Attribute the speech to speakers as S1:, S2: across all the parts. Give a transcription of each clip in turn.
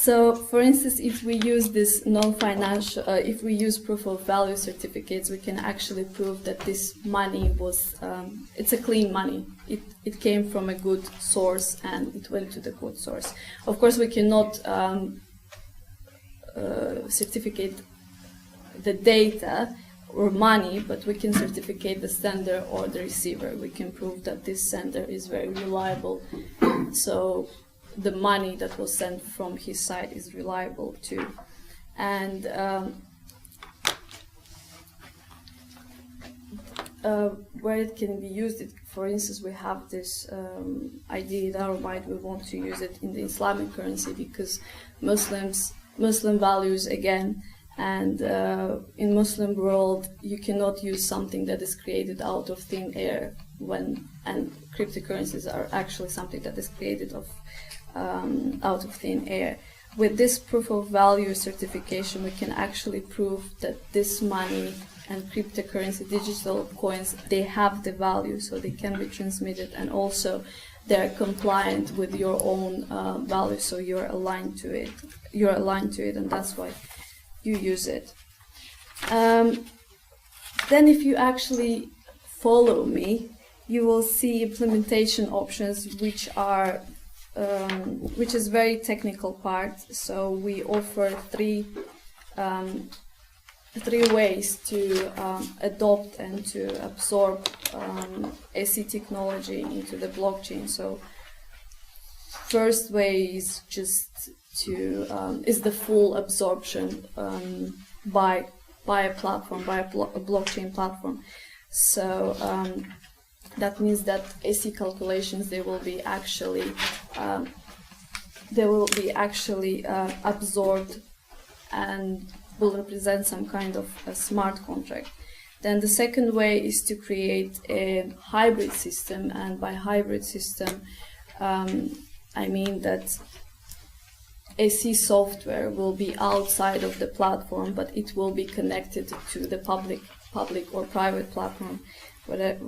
S1: So, for instance, if we use this non-financial, if we use proof of value certificates, we can actually prove that this money was, it's a clean money. It came from a good source and it went to the good source. Of course, we cannot certificate the data or money, but we can certificate the sender or the receiver. We can prove that this sender is very reliable. So the money that was sent from his side is reliable too. And where it can be used, for instance, we have this idea in our mind. We want to use it in the Islamic currency because Muslim values again, and in Muslim world you cannot use something that is created out of thin air, and cryptocurrencies are actually something that is created out of thin air. With this proof of value certification, we can actually prove that this money and cryptocurrency, digital coins, they have the value, so they can be transmitted, and also they're compliant with your own values, so you're aligned to it. You're aligned to it, and that's why you use it. Then, if you actually follow me, you will see implementation options, which is very technical part. So we offer three ways to adopt and to absorb SE technology into the blockchain. So first way is just is the full absorption by a platform, by a blockchain platform. So that means that SE calculations, they will be actually absorbed and will represent some kind of a smart contract. Then the second way is to create a hybrid system, and by hybrid system I mean that SE software will be outside of the platform, but it will be connected to the public or private platform, whatever,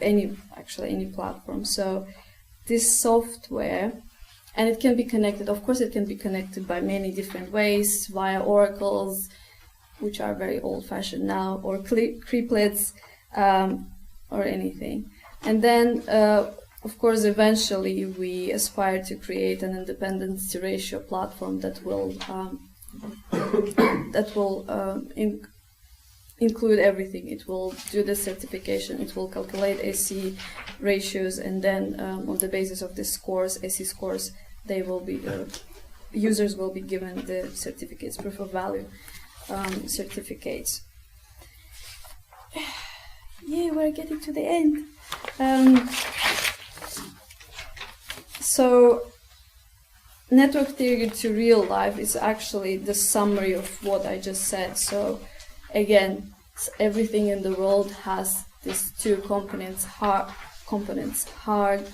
S1: any platform. So this software, and it can be connected, of course it can be connected by many different ways, via oracles, which are very old-fashioned now, or creplets, or anything. And then of course, eventually we aspire to create an independence ratio platform that will include everything. It will do the certification. It will calculate SE ratios, and then on the basis of the scores, SE scores, they will be users will be given the certificates, proof of value certificates. Yeah, we're getting to the end. So, network theory to real life is actually the summary of what I just said. So, again, everything in the world has these two components, hard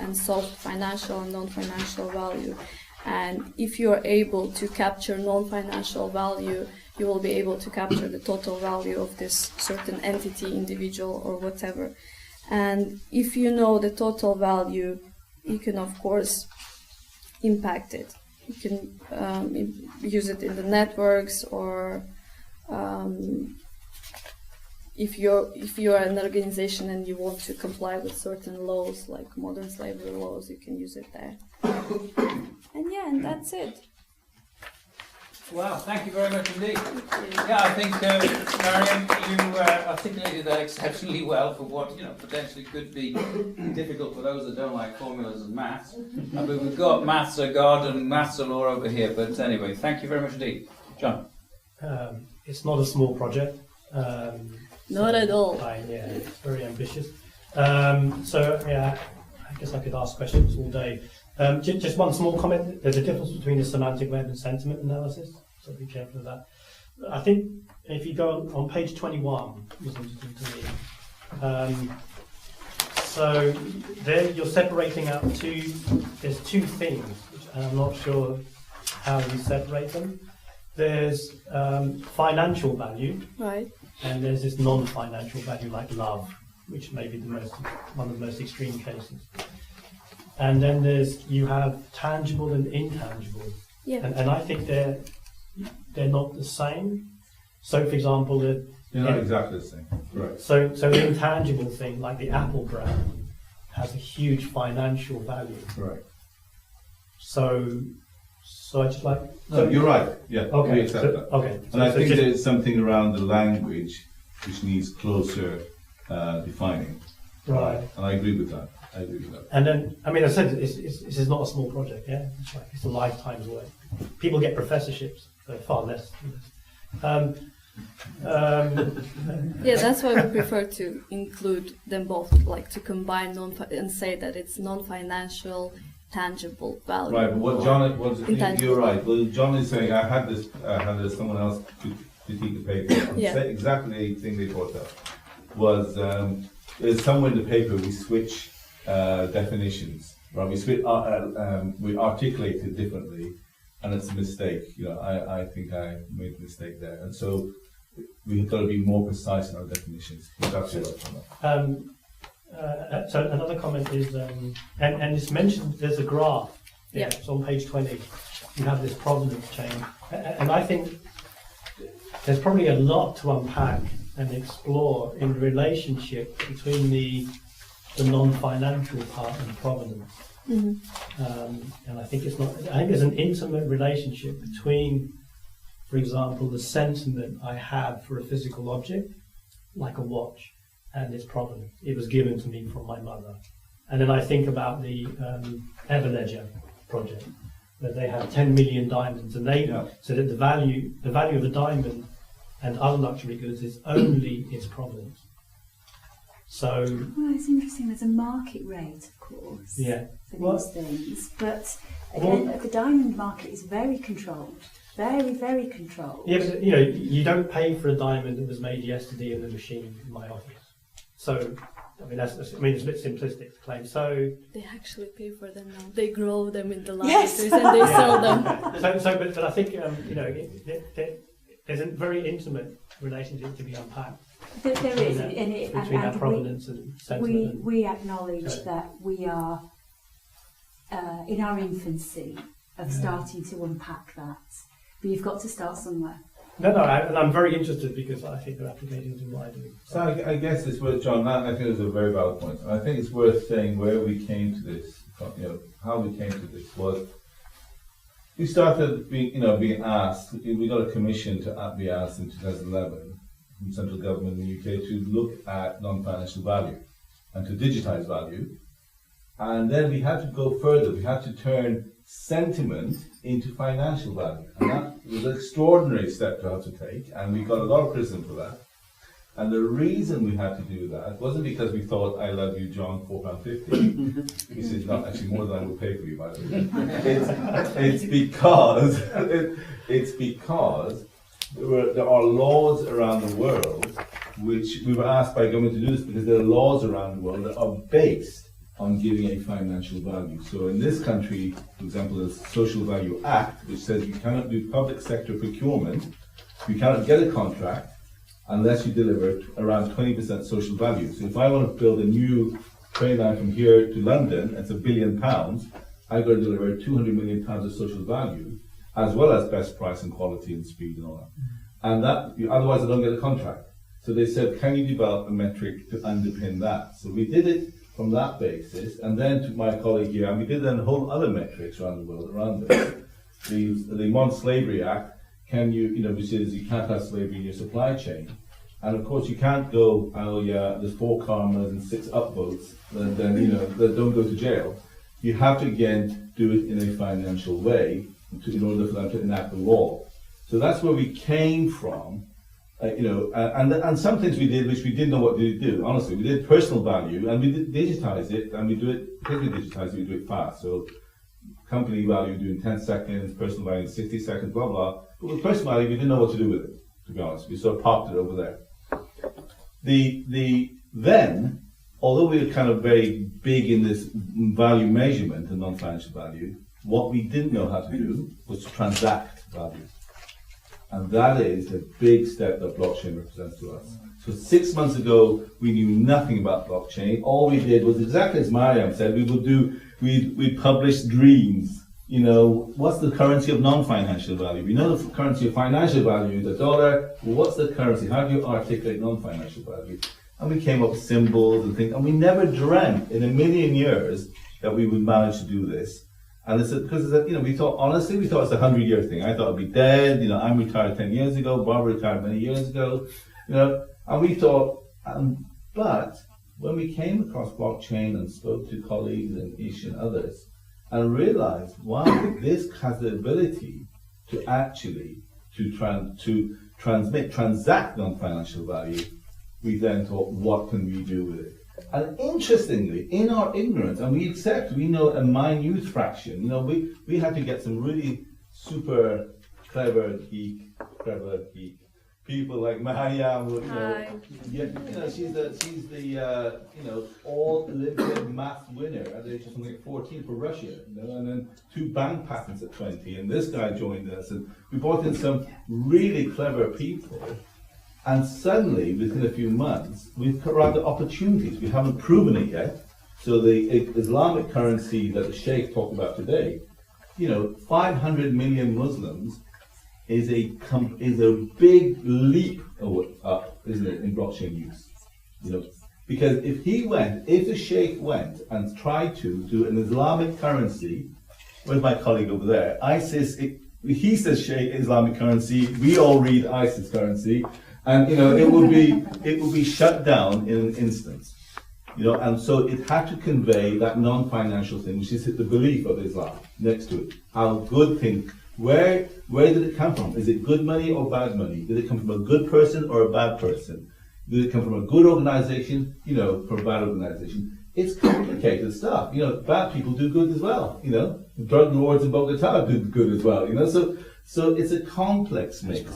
S1: and soft, financial and non-financial value. And if you are able to capture non-financial value, you will be able to capture the total value of this certain entity, individual, or whatever. And if you know the total value, you can, of course, impact it. You can use it in the networks, or if you're an organization and you want to comply with certain laws, like modern slavery laws, you can use it there. And that's it.
S2: Wow, thank you very much indeed. Yeah, I think, Maryam, you articulated that exceptionally well for what potentially could be difficult for those that don't like formulas and maths. I mean, we've got maths are God and maths are law over here, but anyway, thank you very much indeed. John?
S3: It's not a small project.
S1: Not at all.
S3: It's very ambitious. I guess I could ask questions all day. Just one small comment. There's a difference between the semantic web and sentiment analysis, so be careful of that. I think if you go on page 21, it was interesting to me. So there you're separating out there's two things, and I'm not sure how you separate them. There's financial value,
S1: right,
S3: and there's this non-financial value like love, which may be one of the most extreme cases. And then you have tangible and intangible
S1: Yeah.
S3: And I think they're not the same. So, for example,
S4: They're not exactly the same. Right.
S3: so the intangible thing, like the Apple brand, has a huge financial value.
S4: Right.
S3: So I just like.
S4: No, you're right. Yeah.
S3: Okay.
S4: We accept that.
S3: Okay.
S4: And I think there's something around the language which needs closer defining.
S3: Right.
S4: And I agree with that.
S3: And then, I mean, I said this is not a small project. Yeah, it's a lifetime's work. People get professorships, far less.
S1: Yeah, that's why we prefer to include them both, like to combine and say that it's non-financial, tangible value.
S4: Right, but what John was,
S1: Intangible.
S4: you're right. Well, John is saying I had someone else critique the paper.
S1: Yeah.
S4: Say exactly the thing they brought up was there's somewhere in the paper we switch definitions. Right, we articulate it differently, and it's a mistake. I think I made a mistake there, and so we've got to be more precise in our definitions. That's right.
S3: So another comment is, and it's mentioned, there's a graph.
S1: Yeah.
S3: It's on page 20. You have this provenance chain. And I think there's probably a lot to unpack and explore in the relationship between the non-financial part and provenance.
S1: Mm-hmm.
S3: And I think there's an intimate relationship between, for example, the sentiment I have for a physical object, like a watch, and its provenance. It was given to me from my mother. And then I think about the Everledger project, where they have 10 million diamonds, and so that the value of a diamond and other luxury goods is only its provenance. So,
S5: well, it's interesting. There's a market rate, of course, for these things, but again, the diamond market is very controlled. Very, very controlled.
S3: Yeah, but you don't pay for a diamond that was made yesterday in the machine in my office. So, I mean, it's a bit simplistic to claim. So
S1: they actually pay for them now. They grow them in the
S5: Yes.
S1: laboratories and they sell them.
S3: But I think there's a very intimate relationship to be unpacked.
S5: There is,
S3: between that provenance and sentiment.
S5: We acknowledge that we are in our infancy of starting to unpack that. But you've got to start somewhere.
S3: No, and I'm very interested because I think they're applications in what I do.
S4: So I guess it's worth, John, I think it's a very valid point. And I think it's worth saying where we came to this, how we came to this was, we started being asked, we got a commission to be asked in 2011 from central government in the UK to look at non-financial value and to digitise value. And then we had to go further, we had to turn sentiment into financial value. And that was an extraordinary step to have to take, and we got a lot of criticism for that. And the reason we had to do that wasn't because we thought, I love you, John, £4.50. Which is not actually more than I would pay for you, by the way. It's because there are laws around the world which we were asked by government to do this because there are laws around the world that are based on giving a financial value. So in this country, for example, there's the Social Value Act, which says you cannot do public sector procurement, you cannot get a contract unless you deliver around 20% social value. So if I want to build a new train line from here to London, it's £1 billion, I've got to deliver £200 million of social value, as well as best price and quality and speed and all that. And otherwise I don't get a contract. So they said, can you develop a metric to underpin that? So we did it from that basis, and then to my colleague here, and we did then whole other metrics around the world around this. The Modern Slavery Act, which is you can't have slavery in your supply chain. And of course you can't go, there's 4 karmas and 6 upvotes, that don't go to jail. You have to again do it in a financial way in order for them to enact the law. So that's where we came from. And some things we did which we didn't know what to do. Honestly, we did personal value and we did digitize it, and we do it, because we digitize it, we do it fast. So company value we do in 10 seconds, personal value in 60 seconds, blah blah. But with personal value, we didn't know what to do with it. To be honest, we sort of parked it over there. Then, although we were kind of very big in this value measurement and non-financial value, what we didn't know how to do was to transact value. And that is a big step that blockchain represents to us. So 6 months ago, we knew nothing about blockchain. All we did was exactly as Maryam said, we'd publish dreams you know, what's the currency of non-financial value? We know the currency of financial value, the dollar. What's the currency? How do you articulate non-financial value? And we came up with symbols and things, and we never dreamt in a million years that we would manage to do this. And it's because you know, we thought it's a 100-year thing. I thought I'd be dead. You know, I'm retired 10 years ago. Barbara retired many years ago. You know, and we thought, but when we came across blockchain and spoke to colleagues and Ish and others, and realized, wow, this has the ability to actually transact non-financial value. We then thought, what can we do with it? And interestingly, in our ignorance, and we know a minute fraction. You know, we had to get some really super clever geek people like Maryam. You know, she's the you know, all Olympic math winner at the age of something like 14 for Russia. You know, and then 2 bank patents at 20. And this guy joined us, and we brought in some really clever people. And suddenly, within a few months, we've arrived at opportunities. We haven't proven it yet. So the Islamic currency that the Sheikh talked about today, you know, 500 million Muslims is a big leap up, isn't it, in blockchain use? You know, because if the Sheikh went and tried to do an Islamic currency, where's my colleague over there? ISIS. He says Sheikh Islamic currency. We all read ISIS currency. And you know, it would be shut down in an instant. You know, and so it had to convey that non-financial thing, which is the belief of Islam next to it. How good things, where did it come from? Is it good money or bad money? Did it come from a good person or a bad person? Did it come from a good organization, you know, from a bad organization? It's complicated stuff. You know, bad people do good as well. You know, drug lords in Bogota do good as well. You know, so it's a complex mix.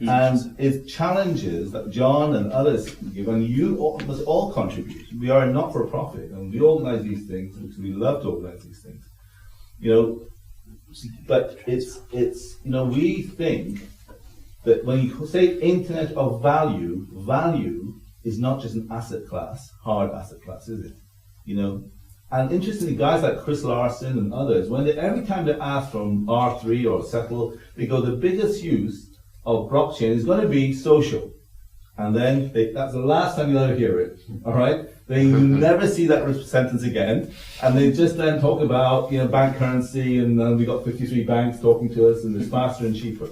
S4: And it's challenges that John and others give, and you must all contribute. We are a not-for-profit, and we organize these things because we love to organize these things. You know, but it's you know, we think that when you say internet of value, value is not just an asset class, hard asset class, is it? You know, and interestingly, guys like Chris Larson and others, every time they ask from R3 or Settle, they go, the biggest use of blockchain is going to be social, and then that's the last time you'll ever hear it. All right, they never see that sentence again, and they just then talk about, you know, bank currency, and we got 53 banks talking to us, and it's faster and cheaper.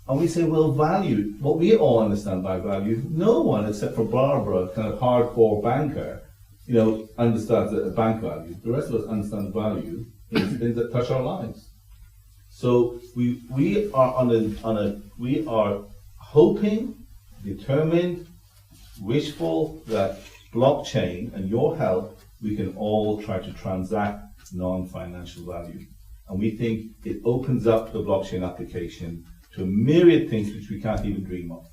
S4: And we say, well, value. What we all understand by value, no one except for Barbara, kind of hardcore banker, you know, understands a bank value. The rest of us understand value in things that touch our lives. So we are hoping, determined, wishful that blockchain and your help, we can all try to transact non-financial value. And we think it opens up the blockchain application to a myriad things which we can't even dream of.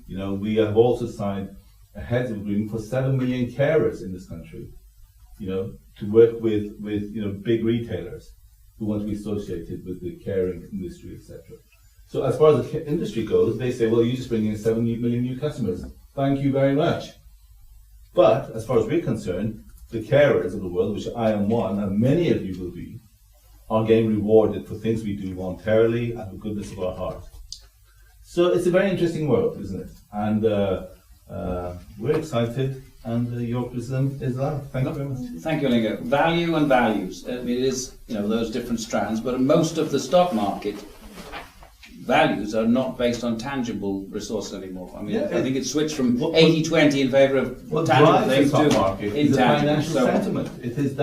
S4: You know, we have also signed a heads of agreement for 7 million carers in this country, you know, to work with you know, big retailers who want to be associated with the caring industry, etc. So as far as the industry goes, they say, well, you just bring in 7 million new customers. Thank you very much. But as far as we're concerned, the carers of the world, which I am one, and many of you will be, are getting rewarded for things we do voluntarily and the goodness of our heart. So it's a very interesting world, isn't it? And we're excited. And your wisdom is that. Thank you very much.
S2: Thank you, Olinga. Value and values. I mean, it is, you know, those different strands, but most of the stock market values are not based on tangible resources anymore. I mean, I think it's switched from 80-20 in favour of tangible things to
S4: intangible. Financial sentiment. It is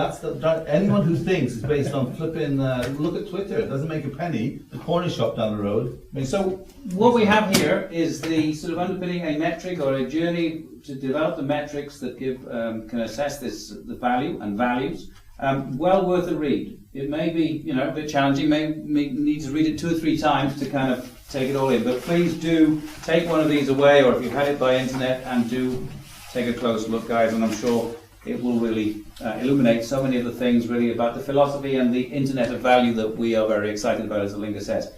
S4: anyone who thinks it's based on flipping. Look at Twitter. It doesn't make a penny. The corner shop down the road.
S2: So what we have here is the sort of underpinning a metric or a journey to develop the metrics that can assess the value and values. Well worth a read. It may be, you know, a bit challenging, may need to read it 2 or 3 times to kind of take it all in, but please do take one of these away, or if you've had it by internet, and do take a close look, guys, and I'm sure it will really illuminate so many of the things really about the philosophy and the internet of value that we are very excited about, as Olinga says.